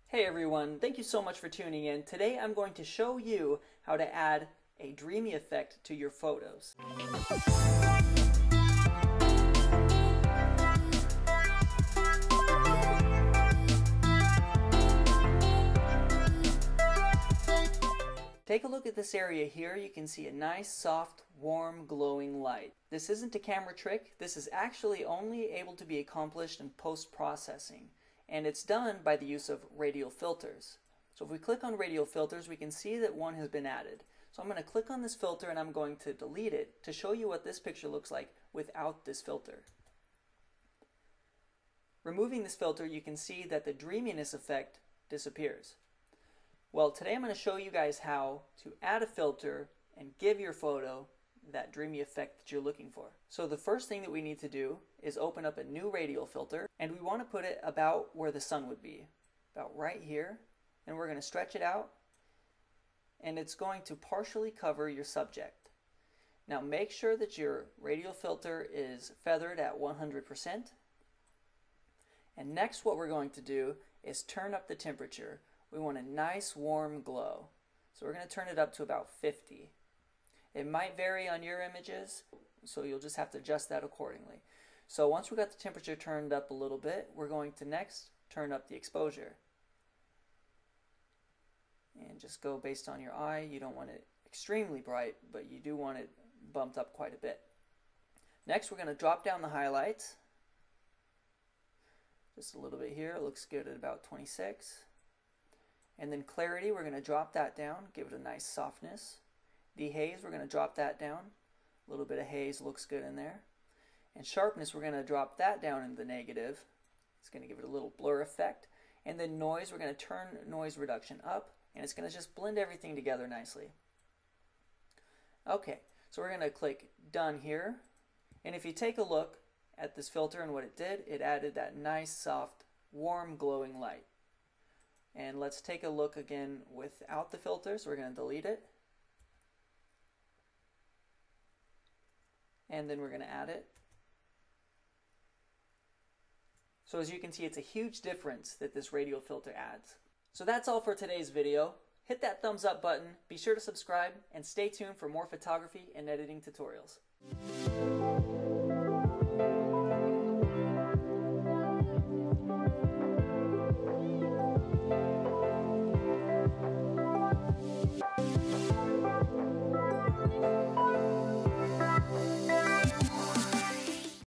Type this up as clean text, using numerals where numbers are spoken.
Hey everyone, thank you so much for tuning in. Today I'm going to show you how to add a dreamy effect to your photos. Take a look at this area here. You can see a nice, soft, warm, glowing light. This isn't a camera trick. This is actually only able to be accomplished in post-processing. And it's done by the use of radial filters. So if we click on radial filters, we can see that one has been added. So I'm going to click on this filter and I'm going to delete it to show you what this picture looks like without this filter. Removing this filter, you can see that the dreaminess effect disappears. Well, today I'm going to show you guys how to add a filter and give your photo that dreamy effect that you're looking for. So the first thing that we need to do is open up a new radial filter, and we want to put it about where the sun would be, about right here, and we're going to stretch it out, and it's going to partially cover your subject. Now make sure that your radial filter is feathered at 100%, and next what we're going to do is turn up the temperature. We want a nice warm glow, so we're going to turn it up to about 50. It might vary on your images, so you'll just have to adjust that accordingly. So once we got the temperature turned up a little bit, we're going to next turn up the exposure. And just go based on your eye. You don't want it extremely bright, but you do want it bumped up quite a bit. Next, we're going to drop down the highlights. Just a little bit here. It looks good at about 26. And then clarity, we're going to drop that down, give it a nice softness. Dehaze, we're going to drop that down. A little bit of haze looks good in there. And sharpness, we're going to drop that down into the negative. It's going to give it a little blur effect. And then noise, we're going to turn noise reduction up, and it's going to just blend everything together nicely. Okay, so we're going to click Done here. And if you take a look at this filter and what it did, it added that nice, soft, warm, glowing light. And let's take a look again without the filter, so we're going to delete it. And then we're going to add it. So as you can see, it's a huge difference that this radial filter adds. So that's all for today's video. Hit that thumbs up button, be sure to subscribe, and stay tuned for more photography and editing tutorials.